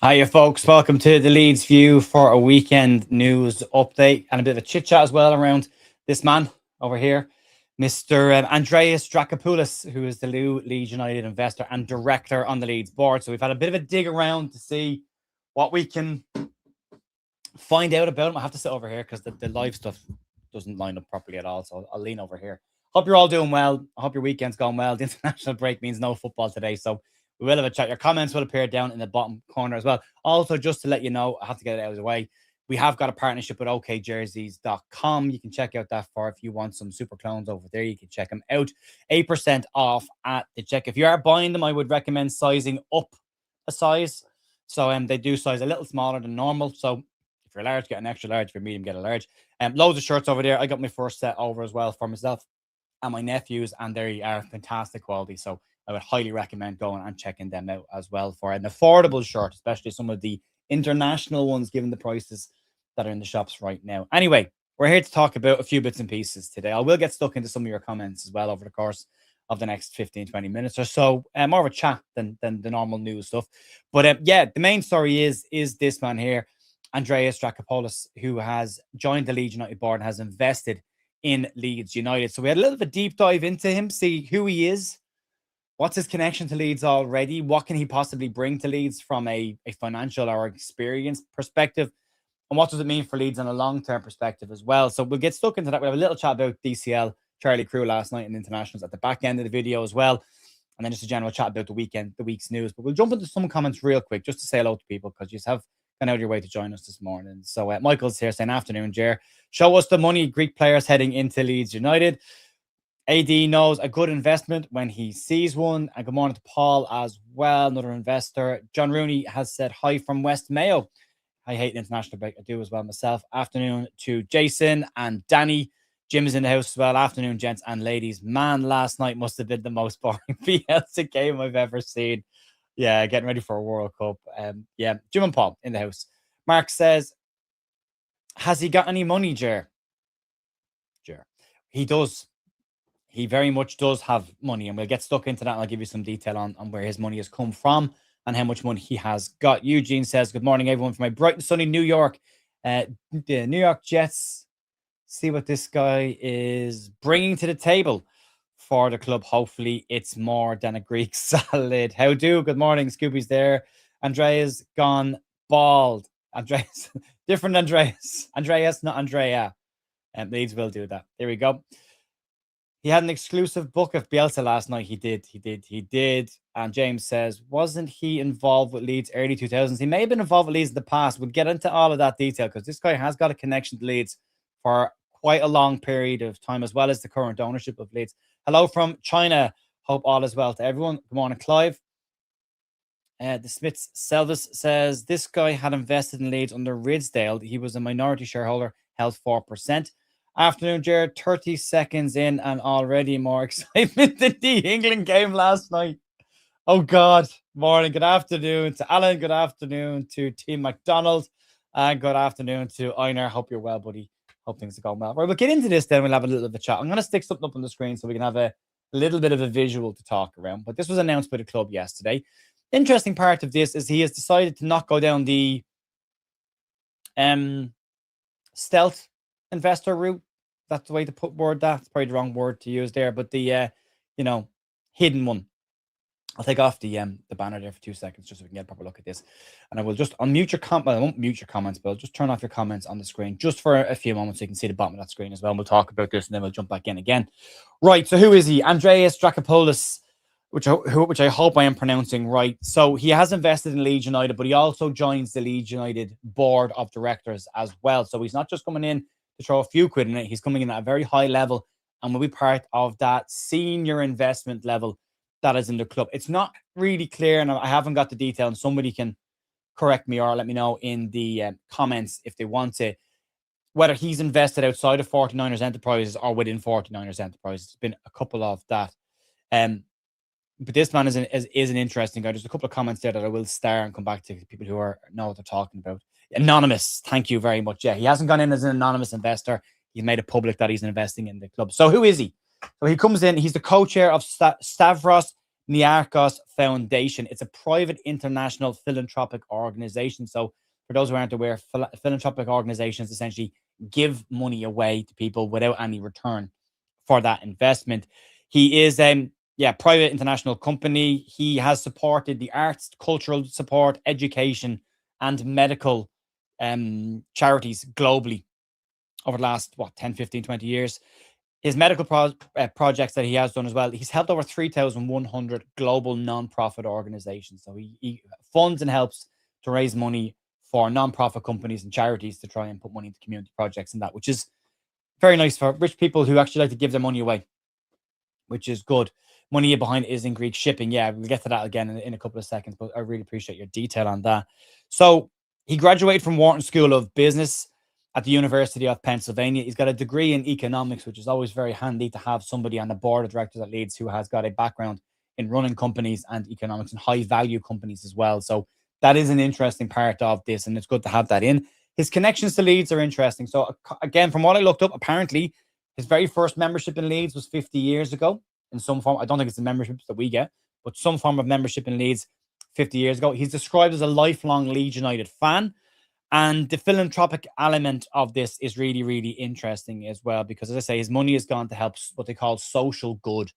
Hiya, folks. Welcome to the Leeds View for a weekend news update and a bit of a chit chat as well around this man over here, Mr. Andreas Draacopoulos, who is the new Leeds United investor and director on the Leeds board. So we've had a bit of a dig around to see what we can find out about him. I have to sit over here because the live stuff doesn't line up properly at all. So I'll lean over here. Hope you're all doing well. I hope your weekend's gone well. The international break means no football today, so we will have a chat. Your comments will appear down in the bottom corner as well. Also, just to let you know, I have to get it out of the way. We have got a partnership with okjerseys.com. You can check out that for if you want some super clones over there. You can check them out. 8% off at the check. If you are buying them, I would recommend sizing up a size. So they do size a little smaller than normal. So if you're large, get an extra large. If you're medium, get a large. Loads of shirts over there. I got my first set over as well for myself and my nephews, and they are fantastic quality. So I would highly recommend going and checking them out as well for an affordable shirt, especially some of the international ones, given the prices that are in the shops right now. Anyway, we're here to talk about a few bits and pieces today. I will get stuck into some of your comments as well over the course of the next 15, 20 minutes or so. More of a chat than the normal news stuff. But yeah, the main story is this man here, Andreas Draacopoulos, who has joined the Leeds United board and has invested in Leeds United. So we had a little bit of a deep dive into him, see who he is, what's his connection to Leeds already, what can he possibly bring to Leeds from a financial or experience perspective, and what does it mean for Leeds on a long-term perspective as well. So we'll get stuck into that. We'll have a little chat about DCL, Charlie Crew last night in internationals at the back end of the video as well, and then just a general chat about the week's news. But we'll jump into some comments real quick just to say hello to people, because you have gone out of your way to join us this morning. So Michael's here saying, afternoon, Jer. Show us the money, Greek players heading into Leeds United. AD knows a good investment when he sees one. And good morning to Paul as well, another investor. John Rooney has said hi from West Mayo. I hate the international break. I do as well myself. Afternoon to Jason and Danny. Jim is in the house as well. Afternoon, gents and ladies. Man, last night must have been the most boring Bielsa game I've ever seen. Yeah, getting ready for a World Cup. Yeah, Jim and Paul in the house. Mark says, has he got any money, Jer? Jer. He does. He very much does have money, and we'll get stuck into that, and I'll give you some detail on where his money has come from and how much money he has got. Eugene says, good morning, everyone, from my bright and sunny New York. The New York Jets, see what this guy is bringing to the table for the club. Hopefully it's more than a Greek salad. How do? Good morning, Scooby's there. Andrea's gone bald. Andreas, different Andreas. Andreas, not Andrea. Leeds will do that. There we go. He had an exclusive book of Bielsa last night. He did. And James says, wasn't he involved with Leeds early 2000s? He may have been involved with Leeds in the past. We'll get into all of that detail, because this guy has got a connection to Leeds for quite a long period of time, as well as the current ownership of Leeds. Hello from China. Hope all is well to everyone. Good morning, Clive. The Smiths Selvis says, this guy had invested in Leeds under Ridsdale. He was a minority shareholder, held 4%. Afternoon, Jared. 30 seconds in and already more excitement than the England game last night. Oh, God. Morning. Good afternoon to Alan. Good afternoon to Team McDonald. And good afternoon to Einar. Hope you're well, buddy. Hope things are going well. Right, we'll get into this then. We'll have a little bit of a chat. I'm going to stick something up on the screen so we can have a little bit of a visual to talk around. But this was announced by the club yesterday. Interesting part of this is he has decided to not go down the stealth investor route. That's the way to word that. It's probably the wrong word to use there, but the hidden one. I'll take off the banner there for 2 seconds just so we can get a proper look at this. And I will just unmute your comment. Well, I won't mute your comments, but I'll just turn off your comments on the screen just for a few moments so you can see the bottom of that screen as well. And we'll talk about this and then we'll jump back in again. Right, so who is he? Andreas Draacopoulos, which I hope I am pronouncing right. So he has invested in Leeds United, but he also joins the Leeds United board of directors as well. So he's not just coming in to throw a few quid in it. He's coming in at a very high level and will be part of that senior investment level that is in the club. It's not really clear, and I haven't got the detail, and somebody can correct me or let me know in the comments if they want to, whether he's invested outside of 49ers Enterprises or within 49ers Enterprises. It's been a couple of that. But this man is an interesting guy. There's a couple of comments there that I will star and come back to people who know what they're talking about. Anonymous, thank you very much. Yeah, he hasn't gone in as an anonymous investor. He's made it public that he's investing in the club. So who is he? So he comes in. He's the co-chair of Stavros Niarchos Foundation. It's a private international philanthropic organization. So, for those who aren't aware, philanthropic organizations essentially give money away to people without any return for that investment. He is private international company. He has supported the arts, cultural support, education, and medical charities globally over the last 10, 15, 20 years. His medical projects that he has done as well. He's helped over 3,100 global non-profit organizations. So he funds and helps to raise money for non-profit companies and charities to try and put money into community projects and that, which is very nice for rich people who actually like to give their money away, which is good. Money behind it is in Greek shipping. Yeah, we'll get to that again in a couple of seconds, but I really appreciate your detail on that. So he graduated from Wharton School of Business at the University of Pennsylvania. He's got a degree in economics, which is always very handy to have somebody on the board of directors at Leeds who has got a background in running companies and economics and high value companies as well. So that is an interesting part of this, and it's good to have that in. His connections to Leeds are interesting. So again, from what I looked up, apparently his very first membership in Leeds was 50 years ago in some form. I don't think it's the memberships that we get, but some form of membership in Leeds 50 years ago. He's described as a lifelong Leeds United fan. And the philanthropic element of this is really, really interesting as well, because as I say, his money has gone to help what they call social good.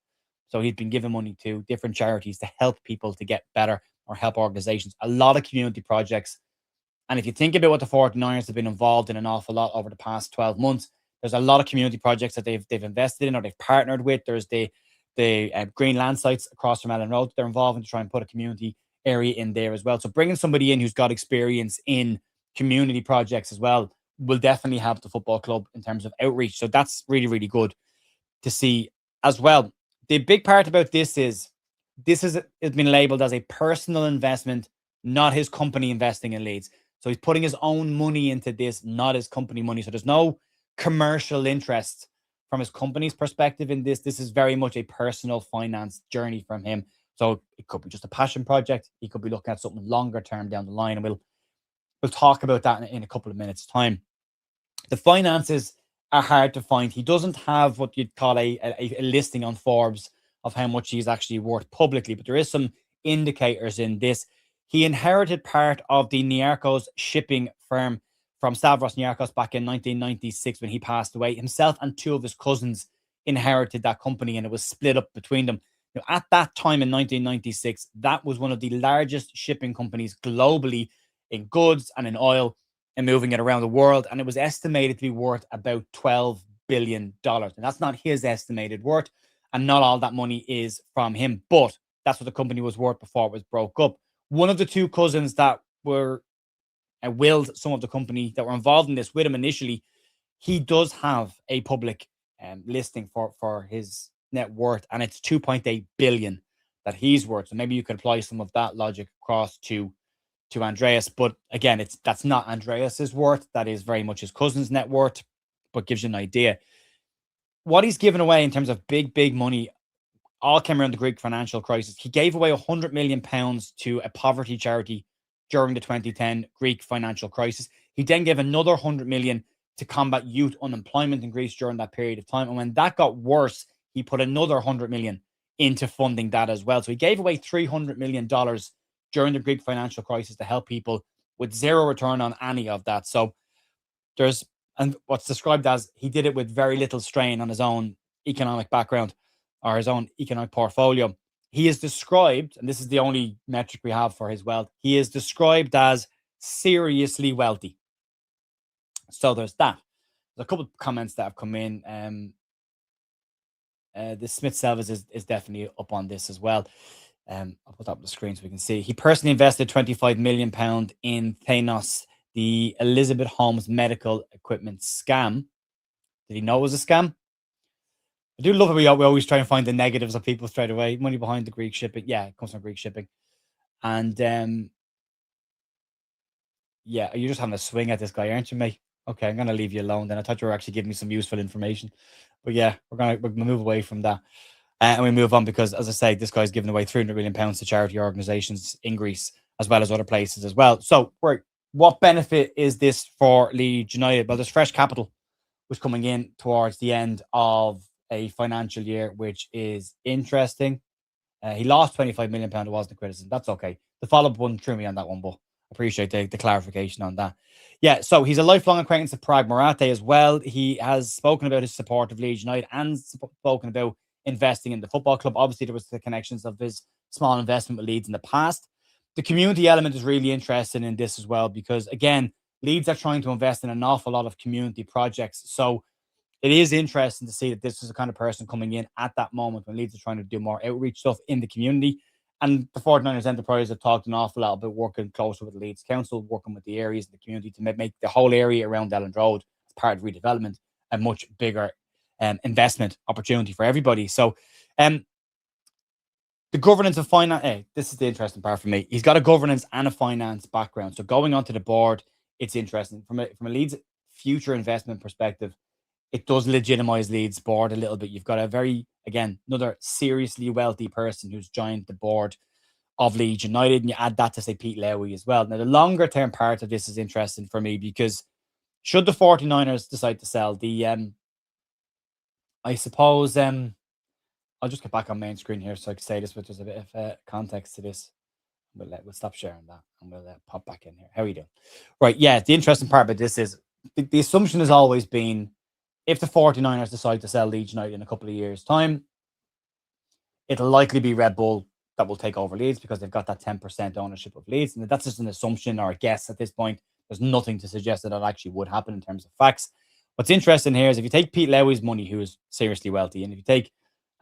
So he's been giving money to different charities to help people to get better or help organizations, a lot of community projects. And if you think about what the 49ers have been involved in an awful lot over the past 12 months, there's a lot of community projects that they've invested in or they've partnered with. There's the green land sites across from Ellen Road they're involved in to try and put a community area in there as well. So bringing somebody in who's got experience in community projects as well will definitely help the football club in terms of outreach. So that's really, really good to see as well. The big part about this is it's been labeled as a personal investment, not his company investing in Leeds. So he's putting his own money into this, not his company money. So there's no commercial interest from his company's perspective in this. This is very much a personal finance journey from him. So it could be just a passion project. He could be looking at something longer term down the line, and we'll talk about that in a couple of minutes' time. The finances are hard to find. He doesn't have what you'd call a listing on Forbes of how much he's actually worth publicly, but there is some indicators in this. He inherited part of the Niarchos shipping firm from Stavros Niarchos back in 1996 when he passed away. Himself and two of his cousins inherited that company, and it was split up between them. Now, at that time in 1996, that was one of the largest shipping companies globally in goods and in oil and moving it around the world. And it was estimated to be worth about $12 billion. And that's not his estimated worth. And not all that money is from him, but that's what the company was worth before it was broke up. One of the two cousins that were willed some of the company that were involved in this with him initially, he does have a public listing for his net worth, and it's 2.8 billion that he's worth. So maybe you could apply some of that logic across to Andreas, but again, that's not Andreas's worth. That is very much his cousin's net worth, but gives you an idea. What he's given away in terms of big money all came around the Greek financial crisis. He gave away £100 million to a poverty charity during the 2010 Greek financial crisis. He then gave another 100 million to combat youth unemployment in Greece during that period of time. And when that got worse, he put another 100 million into funding that as well. So he gave away $300 million during the Greek financial crisis to help people with zero return on any of that. So there's, and what's described as he did it with very little strain on his own economic background or his own economic portfolio. He is described, and this is the only metric we have for his wealth, he is described as seriously wealthy. So there's that. There's a couple of comments that have come in. The Smith Selvas is definitely up on this as well. I'll put that up on the screen so we can see. He personally invested £25 million in Thanos, the Elizabeth Holmes medical equipment scam. Did he know it was a scam? I do love it. We always try and find the negatives of people straight away. Money behind the Greek shipping. Yeah, it comes from Greek shipping. And yeah, you're just having a swing at this guy, aren't you, mate? Okay, I'm going to leave you alone then. I thought you were actually giving me some useful information. But yeah, we're going to move away from that. And we move on because, as I say, this guy's giving away £300 million to charity organizations in Greece, as well as other places as well. So, what benefit is this for Leeds United? Well, there's fresh capital was coming in towards the end of a financial year, which is interesting. He lost £25 million. It wasn't a criticism. That's okay. The follow-up one threw me on that one, but I appreciate the clarification on that. Yeah, so he's a lifelong acquaintance of Prague Morate as well. He has spoken about his support of Leeds United and spoken about investing in the football club. Obviously, there was the connections of his small investment with Leeds in the past. The community element is really interesting in this as well because, again, Leeds are trying to invest in an awful lot of community projects. So it is interesting to see that this is the kind of person coming in at that moment when Leeds are trying to do more outreach stuff in the community. And the 49ers enterprise have talked an awful lot about working closer with the Leeds Council, working with the areas in the community to make the whole area around Elland Road as part of redevelopment a much bigger investment opportunity for everybody. So the governance of finance, this is the interesting part for me. He's got a governance and a finance background. So going onto the board, it's interesting. From a Leeds future investment perspective, it does legitimize Leeds board a little bit. You've got a another seriously wealthy person who's joined the board of Leeds United, and you add that to, say, Pete Lowy as well. Now, the longer term part of this is interesting for me because should the 49ers decide to sell, I suppose, I'll just get back on main screen here so I can say this, but there's a bit of context to this. We'll stop sharing that and we'll pop back in here. How are you doing? Right, yeah, the interesting part about this is the assumption has always been if the 49ers decide to sell Leeds United in a couple of years' time, it'll likely be Red Bull that will take over Leeds because they've got that 10% ownership of Leeds. And that's just an assumption or a guess at this point. There's nothing to suggest that actually would happen in terms of facts. What's interesting here is if you take Pete Lowy's money, who is seriously wealthy, and if you take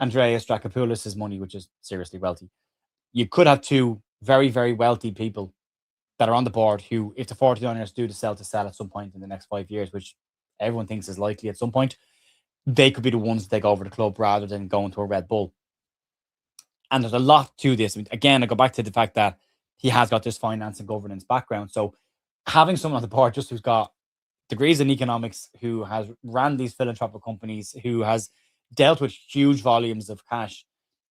Andreas Draacopoulos' money, which is seriously wealthy, you could have two very, very wealthy people that are on the board who, if the 49ers do to sell at some point in the next 5 years, which everyone thinks is likely at some point, they could be the ones to take over the club rather than going to a Red Bull. And there's a lot to this. I mean, again, I go back to the fact that he has got this finance and governance background. So having someone on the board just who's got degrees in economics, who has ran these philanthropic companies, who has dealt with huge volumes of cash,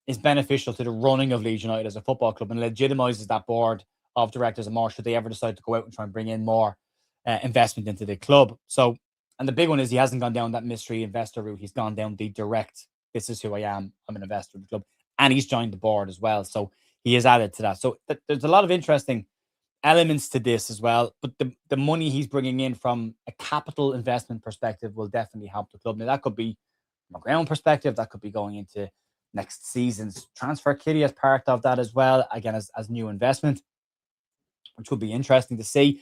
is beneficial to the running of Leeds United as a football club and legitimizes that board of directors and more should they ever decide to go out and try and bring in more investment into the club. So, and the big one is he hasn't gone down that mystery investor route. He's gone down the direct, this is who I am, I'm an investor in the club. And he's joined the board as well. So he has added to that. So there's a lot of interesting elements to this as well. But the money he's bringing in from a capital investment perspective will definitely help the club. Now, that could be from a ground perspective. That could be going into next season's transfer kitty as part of that as well. Again, as new investment, which would be interesting to see.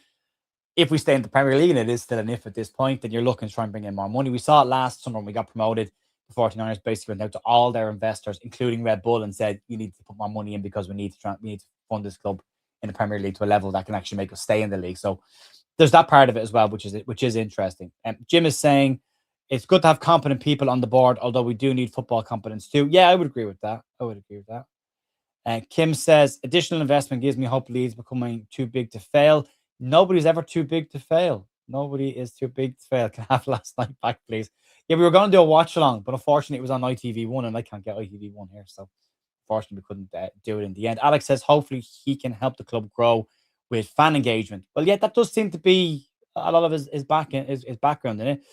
If we stay in the Premier League, and it is still an if at this point, then you're looking to try and bring in more money. We saw it last summer when we got promoted. The 49ers basically went out to all their investors, including Red Bull, and said, you need to put more money in because we need to fund this club in the Premier League to a level that can actually make us stay in the league. So there's that part of it as well, which is interesting. Jim is saying it's good to have competent people on the board, although we do need football competence too. Yeah, I would agree with that. Kim says additional investment gives me hope Leeds becoming too big to fail. Nobody's ever too big to fail. Nobody is too big to fail. Can I have last night back, please? Yeah, we were going to do a watch along, but unfortunately it was on ITV1 and I can't get ITV1 here. So unfortunately we couldn't do it in the end. Alex says hopefully he can help the club grow with fan engagement. Well, yeah, that does seem to be a lot of his background in it.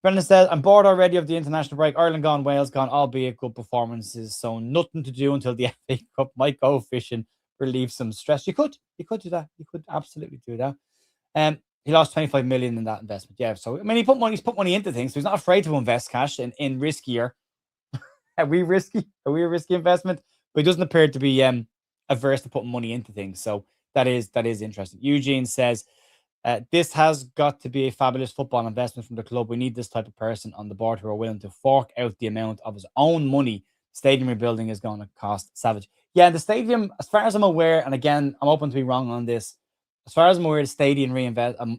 Brendan says, I'm bored already of the international break. Ireland gone, Wales gone, albeit good performances. So nothing to do until the FA Cup. Might go fishing, relieve some stress. You could do that. You could absolutely do that. He lost 25 million in that investment. Yeah. So I mean, he's put money into things. So he's not afraid to invest cash in riskier. Are we risky? Are we a risky investment? But he doesn't appear to be averse to putting money into things. So that is interesting. Eugene says, this has got to be a fabulous football investment from the club. We need this type of person on the board who are willing to fork out the amount of his own money. Stadium rebuilding is going to cost savage. Yeah, the stadium, as far as I'm aware, and again, I'm open to be wrong on this, as far as I'm aware, the stadium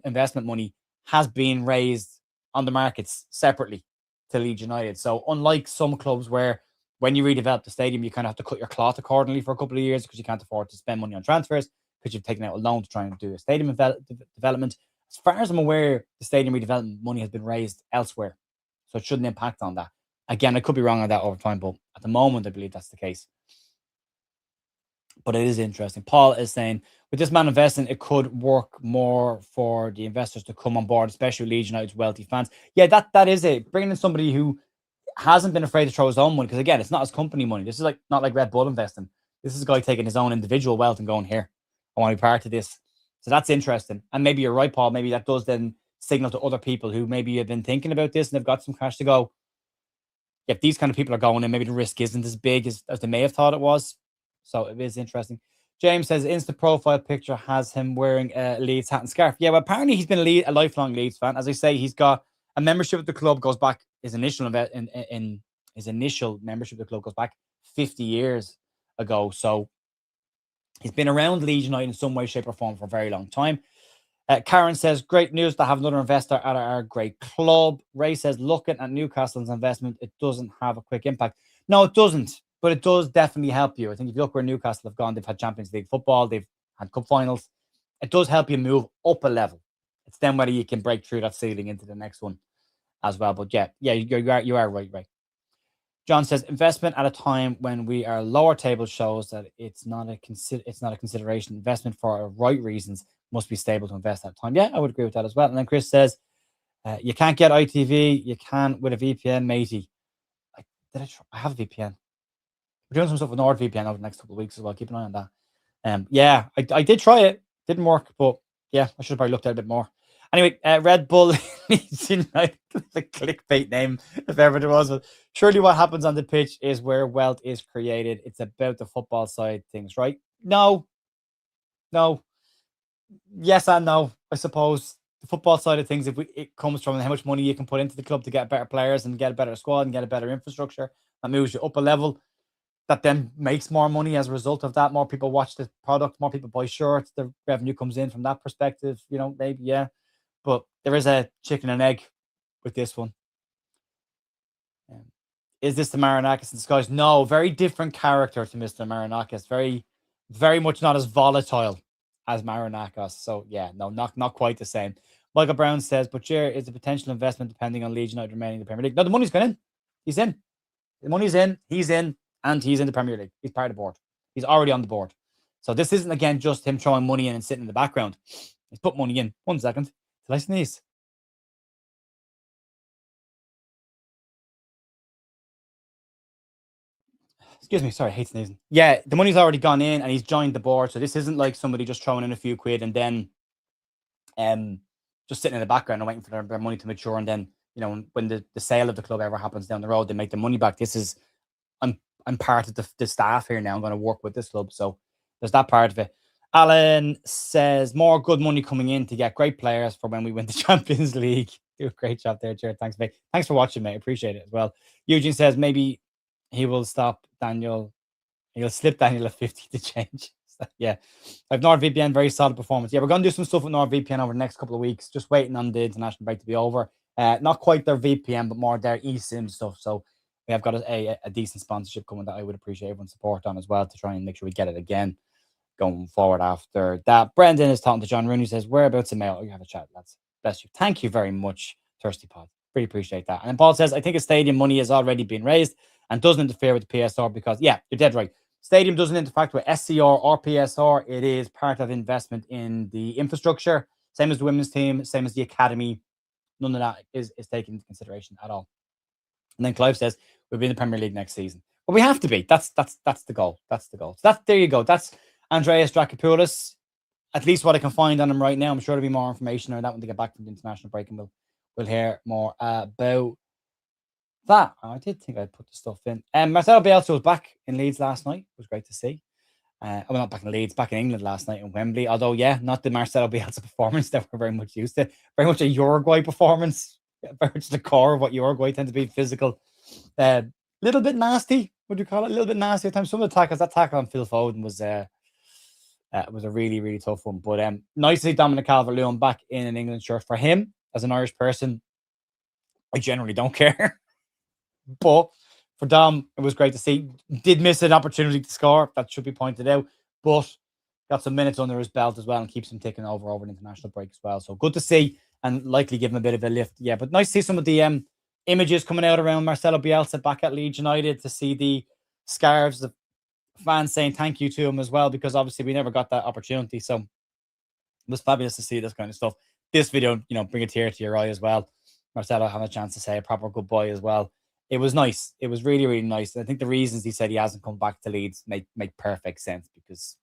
investment money has been raised on the markets separately to Leeds United. So unlike some clubs where when you redevelop the stadium, you kind of have to cut your cloth accordingly for a couple of years because you can't afford to spend money on transfers, because you've taken out a loan to try and do a stadium development. As far as I'm aware, the stadium redevelopment money has been raised elsewhere. So it shouldn't impact on that. Again, I could be wrong on that over time, but at the moment, I believe that's the case. But it is interesting. Paul is saying, with this man investing, it could work more for the investors to come on board, especially Leeds United's wealthy fans. Yeah, that is it. Bringing in somebody who hasn't been afraid to throw his own money, because again, it's not his company money. This is not like Red Bull investing. This is a guy taking his own individual wealth and going, here, I want to be part of this. So that's interesting. And maybe you're right, Paul. Maybe that does then signal to other people who maybe have been thinking about this and they've got some cash to go. If these kind of people are going in, maybe the risk isn't as big as they may have thought it was. So it is interesting. James says Insta profile picture has him wearing a Leeds hat and scarf. Yeah, well, apparently he's been a lifelong Leeds fan. As I say, he's got a membership at the club goes back. His initial membership of the club goes back 50 years ago. So he's been around Leeds United in some way, shape, or form for a very long time. Karen says, great news to have another investor at our great club. Ray says, looking at Newcastle's investment, it doesn't have a quick impact. No, it doesn't, but it does definitely help you. I think if you look where Newcastle have gone, they've had Champions League football, they've had cup finals. It does help you move up a level. It's then whether you can break through that ceiling into the next one as well. But yeah, you are right, Ray. John says, investment at a time when we are lower table shows that it's not a consideration. Investment for right reasons must be stable to invest at a time. Yeah, I would agree with that as well. And then Chris says, you can't get ITV. You can with a VPN, matey. I have a VPN. We're doing some stuff with NordVPN over the next couple of weeks as well. Keep an eye on that. Yeah, I did try it. Didn't work, but yeah, I should have probably looked at it a bit more. Anyway, Red Bull Leeds United, the clickbait name, if ever there was. But surely what happens on the pitch is where wealth is created. It's about the football side things, right? No. Yes and no, I suppose. The football side of things, it comes from how much money you can put into the club to get better players and get a better squad and get a better infrastructure. That moves you up a level. That then makes more money as a result of that. More people watch the product, more people buy shirts. The revenue comes in from that perspective. Maybe, yeah. But there is a chicken and egg with this one. Is this the Marinakis in disguise? No, very different character to Mr. Marinakis. Very, very much not as volatile as Marinakis. So yeah, no, not quite the same. Michael Brown says, but Jer is a potential investment depending on Leeds United remaining in the Premier League. No, the money's gone in. He's in. The money's in. He's in. And he's in the Premier League. He's part of the board. He's already on the board. So this isn't, again, just him throwing money in and sitting in the background. He's put money in. 1 second. Till I sneeze. Excuse me. Sorry, I hate sneezing. Yeah, the money's already gone in and he's joined the board. So this isn't like somebody just throwing in a few quid and then just sitting in the background and waiting for their money to mature. And then, when the sale of the club ever happens down the road, they make the money back. This is, I'm part of the staff here now. I'm going to work with this club. So there's that part of it. Alan says, more good money coming in to get great players for when we win the Champions League. Do a great job there, Jared. Thanks, mate. Thanks for watching, mate. Appreciate it as well. Eugene says, maybe he will stop Daniel. He'll slip Daniel a 50 to change. Yeah. I have NordVPN, very solid performance. Yeah, we're going to do some stuff with NordVPN over the next couple of weeks. Just waiting on the international break to be over. Not quite their VPN, but more their eSIM stuff. So we have got a decent sponsorship coming that I would appreciate everyone's support on as well to try and make sure we get it again going forward after that. Brendan is talking to John Rooney, says, whereabouts in Mayo? You have a chat, lads. Bless you. Thank you very much, Thirsty Pod. Really appreciate that. And then Paul says, I think a stadium money has already been raised and doesn't interfere with the PSR because, yeah, you're dead right. Stadium doesn't interact with SCR or PSR. It is part of investment in the infrastructure. Same as the women's team, same as the academy. None of that is taken into consideration at all. And then Clive says, we'll be in the Premier League next season. But we have to be. That's the goal. That's the goal. So there you go. That's Andreas Draacopoulos. At least what I can find on him right now. I'm sure there'll be more information on that when they get back from the international break, and we'll hear more about that. I did think I'd put the stuff in. Marcelo Bielsa was back in Leeds last night. It was great to see. Well, not back in Leeds, back in England last night in Wembley. Although, yeah, not the Marcelo Bielsa performance that we're very much used to. Very much a Uruguay performance. Very much the core of what Uruguay tend to be, physical. Little bit nasty, would you call it? A little bit nasty at times. Some of the tackles, that tackle on Phil Foden was a really, really tough one. But nice to see Dominic Calvert-Lewin back in an England shirt. For him, as an Irish person, I generally don't care. But for Dom, it was great to see. Did miss an opportunity to score. That should be pointed out. But got some minutes under his belt as well and keeps him taking over an international break as well. So good to see and likely give him a bit of a lift. Yeah, but nice to see some of the images coming out around Marcelo Bielsa back at Leeds United, to see the scarves, the fans saying thank you to him as well, because obviously we never got that opportunity. So it was fabulous to see this kind of stuff. This video, bring a tear to your eye as well. Marcelo having a chance to say a proper goodbye as well it was nice. It was really, really nice. I think the reasons he said he hasn't come back to Leeds make perfect sense because,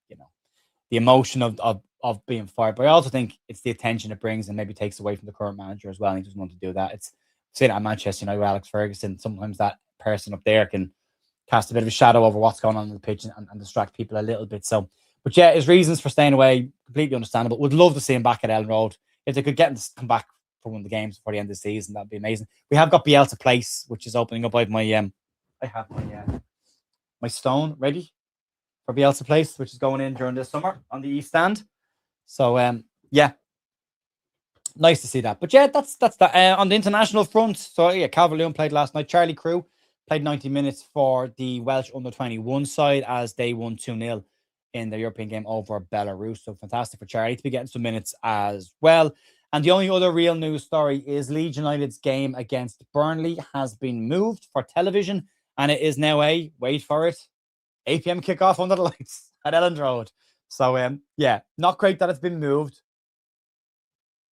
the emotion of being fired. But I also think it's the attention it brings and maybe takes away from the current manager as well. And he doesn't want to do that. It's saying at Manchester United with Alex Ferguson, sometimes that person up there can cast a bit of a shadow over what's going on the pitch and distract people a little bit. So, but yeah, his reasons for staying away, completely understandable. Would love to see him back at Ellen Road. If they could get him to come back for one of the games before the end of the season, that'd be amazing. We have got Bielsa Place, which is opening up. I have my stone ready for Bielsa Place, which is going in during this summer on the East Stand. So yeah, nice to see that. But yeah, that's that. On the international front, so yeah, Calvert-Lewin played last night. Charlie Crew played 90 minutes for the Welsh under-21 side as they won 2-0 in the European game over Belarus. So fantastic for Charlie to be getting some minutes as well. And the only other real news story is Leeds United's game against Burnley has been moved for television, and it is now wait for it, 8 p.m. kickoff under the lights at Elland Road. So yeah, not great that it's been moved,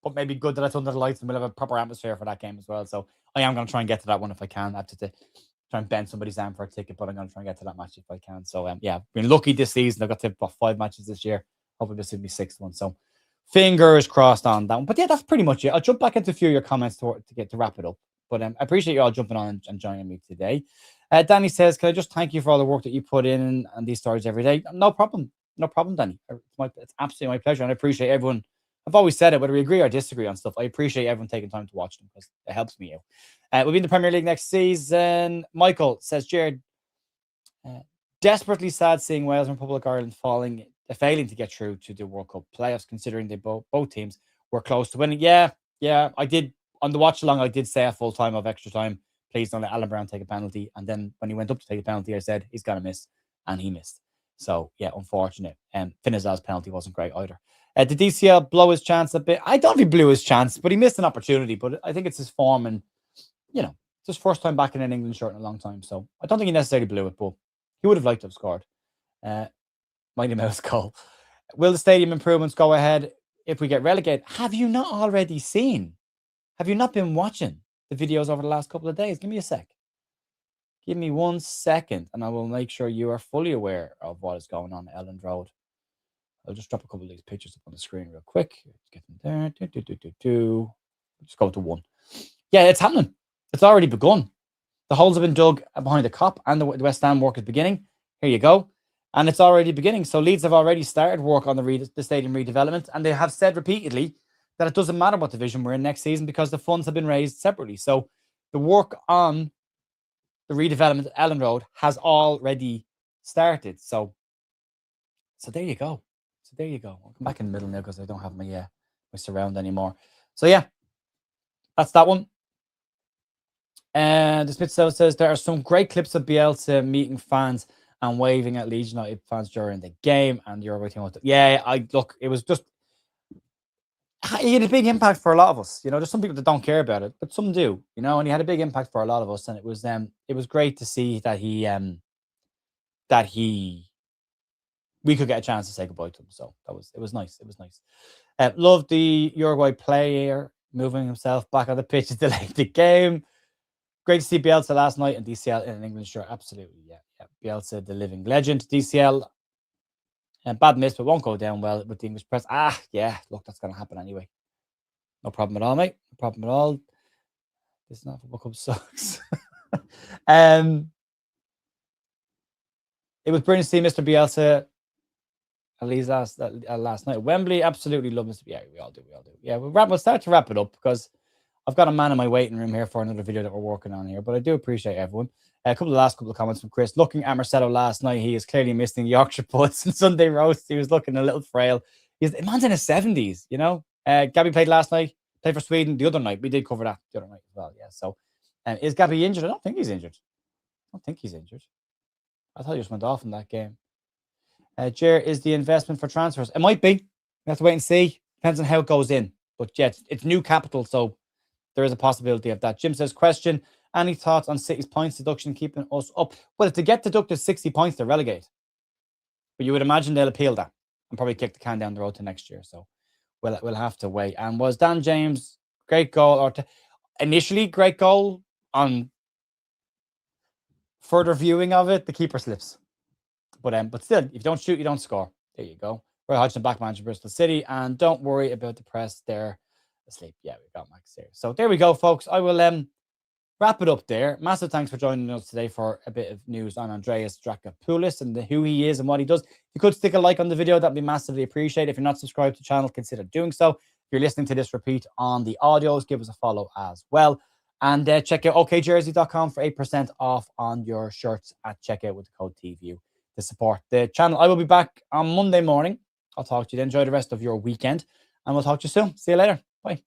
but maybe good that it's under the lights and we'll have a proper atmosphere for that game as well. So I am going to try and get to that one if I can. I have to try and bend somebody's arm for a ticket, but I'm going to try and get to that match if I can. So yeah, been lucky this season. I've got to about 5 matches this year. Hopefully this will be 6th one. So fingers crossed on that one. But yeah, that's pretty much it. I'll jump back into a few of your comments to wrap it up. But I appreciate you all jumping on and joining me today. Danny says, can I just thank you for all the work that you put in and these stories every day? No problem. No problem, Danny. It's absolutely my pleasure. And I appreciate everyone. I've always said it, whether we agree or disagree on stuff. I appreciate everyone taking time to watch them because it helps me out. We'll be in the Premier League next season. Michael says, Jared, desperately sad seeing Wales and Republic of Ireland failing to get through to the World Cup playoffs, considering they both teams were close to winning. Yeah, I did. On the watch along, I did say a full time of extra time, please don't let Alan Brown take a penalty. And then when he went up to take a penalty, I said, he's going to miss. And he missed. So, yeah, unfortunate. Finizal's penalty wasn't great either. Did DCL blow his chance a bit? I don't think he blew his chance, but he missed an opportunity. But I think it's his form and, it's his first time back in an England shirt in a long time. So I don't think he necessarily blew it, but he would have liked to have scored. Mighty Mouse goal. Will the stadium improvements go ahead if we get relegated? Have you not already seen? Have you not been watching the videos over the last couple of days? Give me a sec. Give me 1 second, and I will make sure you are fully aware of what is going on at Elland Road. I'll just drop a couple of these pictures up on the screen real quick. Let's get them there. Just go to one. Yeah, it's happening. It's already begun. The holes have been dug behind the Kop, and the West Ham work is beginning. Here you go. And it's already beginning. So Leeds have already started work on the stadium redevelopment, and they have said repeatedly that it doesn't matter what division we're in next season because the funds have been raised separately. So the work on the redevelopment at Elland Road has already started. So there you go. I'll come back in the middle now because I don't have my surround anymore. So yeah, that's that one. And the Smith says there are some great clips of Bielsa meeting fans and waving at Leeds United fans during the game. And you're waiting. It was just, he had a big impact for a lot of us. There's some people that don't care about it, but some do. And he had a big impact for a lot of us. And it was great to see that we could get a chance to say goodbye to him. So it was nice. It was nice. Loved the Uruguay player moving himself back on the pitch to delay the game. Great to see Bielsa last night and DCL in an England shirt. Absolutely, yeah. Bielsa, the living legend. DCL, bad miss, but won't go down well with the English press. Yeah, look, that's going to happen anyway. No problem at all, mate. No problem at all. This is not Football Club sucks. It was brilliant to see Mr. Bielsa at least last night. Wembley, absolutely love Mr. Yeah, we all do. Yeah, we'll start to wrap it up because I've got a man in my waiting room here for another video that we're working on here, but I do appreciate everyone. A couple of comments from Chris. Looking at Marcelo last night, he is clearly missing Yorkshire puddings and Sunday roast. He was looking a little frail. The man's in his 70s, Gabby played last night, played for Sweden the other night. We did cover that the other night as well, yeah. So, is Gabby injured? I don't think he's injured. I thought he just went off in that game. Jer, is the investment for transfers? It might be. We have to wait and see. Depends on how it goes in. But yeah, it's new capital, so there is a possibility of that. Jim says, question, any thoughts on City's points deduction keeping us up? Well, if they get deducted 60 points, they're relegated. But you would imagine they'll appeal that and probably kick the can down the road to next year. So we'll have to wait. And was Dan James great goal initially great goal on further viewing of it, the keeper slips. But still, if you don't shoot, you don't score. There you go. Roy Hodgson, back manager, Bristol City. And don't worry about the press. They're asleep. Yeah, we got Max there. So there we go, folks. I will wrap it up there. Massive thanks for joining us today for a bit of news on Andreas Draacopoulos and who he is and what he does. If you could stick a like on the video, that'd be massively appreciated. If you're not subscribed to the channel, consider doing so. If you're listening to this repeat on the audios, give us a follow as well. And check out okjersey.com for 8% off on your shirts at checkout with the code TView to support the channel. I will be back on Monday morning. I'll talk to you then. Enjoy the rest of your weekend, and we'll talk to you soon. See you later. Bye.